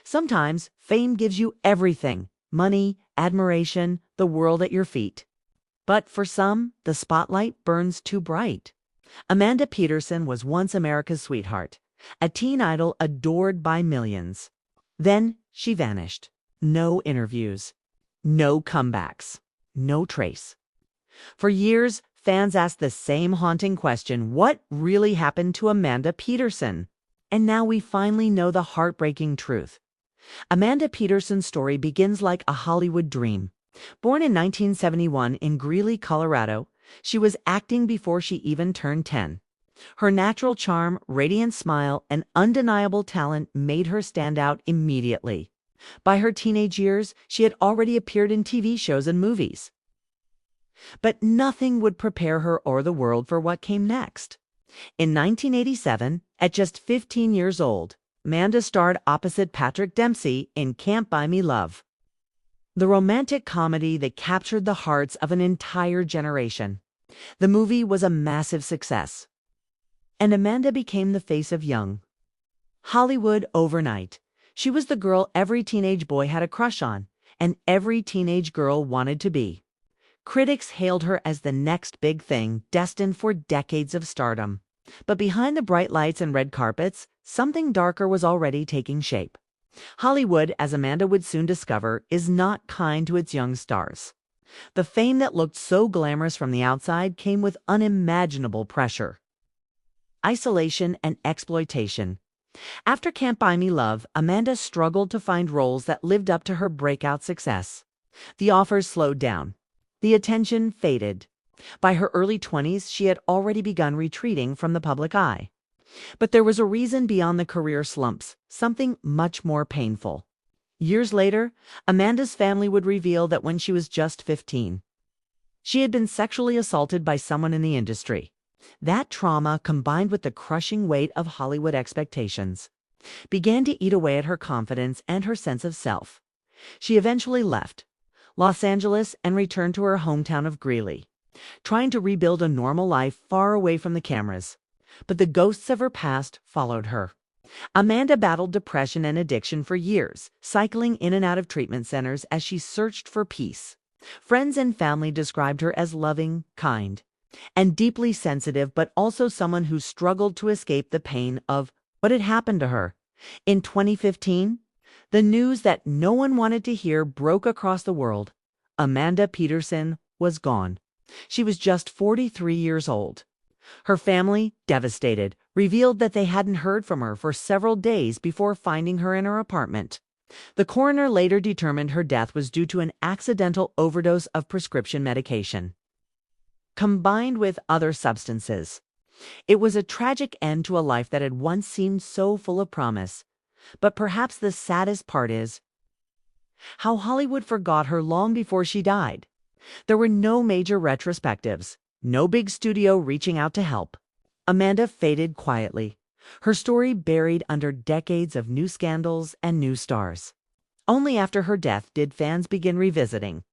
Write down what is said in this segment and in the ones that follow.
Sometimes fame gives you everything: money, admiration, the world at your feet. But for some, the spotlight burns too bright. Amanda Peterson was once America's sweetheart, a teen idol adored by millions. Then she vanished. No interviews, no comebacks, no trace. For years, fans asked the same haunting question: what really happened to Amanda Peterson? And now we finally know the heartbreaking truth. Amanda Peterson's story begins like a Hollywood dream. Born in 1971 in Greeley, Colorado, she was acting before she even turned 10. Her natural charm, radiant smile, and undeniable talent made her stand out immediately. By her teenage years, she had already appeared in TV shows and movies. But nothing would prepare her or the world for what came next. In 1987, at just 15 years old, Amanda starred opposite Patrick Dempsey in Can't Buy Me Love, the romantic comedy that captured the hearts of an entire generation. The movie was a massive success, and Amanda became the face of young Hollywood overnight. She was the girl every teenage boy had a crush on, and every teenage girl wanted to be. Critics hailed her as the next big thing, destined for decades of stardom. But behind the bright lights and red carpets, something darker was already taking shape. Hollywood, as Amanda would soon discover, is not kind to its young stars. The fame that looked so glamorous from the outside came with unimaginable pressure, isolation, and exploitation. After Can't Buy Me Love, Amanda struggled to find roles that lived up to her breakout success. The offers slowed down. The attention faded. By her early 20s, she had already begun retreating from the public eye. But there was a reason beyond the career slumps, something much more painful. Years later, Amanda's family would reveal that when she was just 15, she had been sexually assaulted by someone in the industry. That trauma, combined with the crushing weight of Hollywood expectations, began to eat away at her confidence and her sense of self. She eventually left Los Angeles and returned to her hometown of Greeley, trying to rebuild a normal life far away from the cameras. But the ghosts of her past followed her. Amanda battled depression and addiction for years, cycling in and out of treatment centers as she searched for peace. Friends and family described her as loving, kind, and deeply sensitive, but also someone who struggled to escape the pain of what had happened to her. In 2015, the news that no one wanted to hear broke across the world. Amanda Peterson was gone. She was just 43 years old. Her family, devastated, revealed that they hadn't heard from her for several days before finding her in her apartment. The coroner later determined her death was due to an accidental overdose of prescription medication, combined with other substances. It was a tragic end to a life that had once seemed so full of promise. But perhaps the saddest part is how Hollywood forgot her long before she died. There were no major retrospectives, no big studio reaching out to help. Amanda faded quietly, her story buried under decades of new scandals and new stars. Only after her death did fans begin revisiting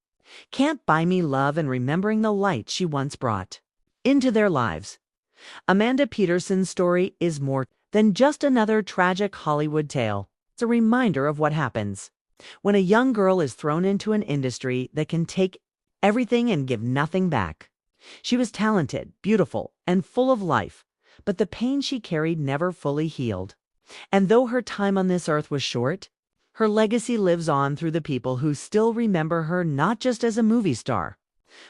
Can't Buy Me Love and remembering the light she once brought into their lives. Amanda Peterson's story is more than just another tragic Hollywood tale. It's a reminder of what happens when a young girl is thrown into an industry that can take everything and give nothing back. She was talented, beautiful, and full of life, but the pain she carried never fully healed. And though her time on this earth was short, her legacy lives on through the people who still remember her not just as a movie star,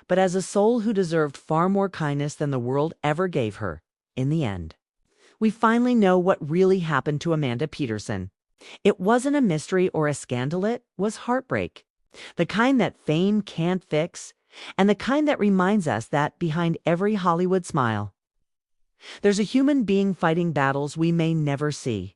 but as a soul who deserved far more kindness than the world ever gave her in the end. We finally know what really happened to Amanda Peterson. It wasn't a mystery or a scandal, it was heartbreak. The kind that fame can't fix, and the kind that reminds us that behind every Hollywood smile, there's a human being fighting battles we may never see.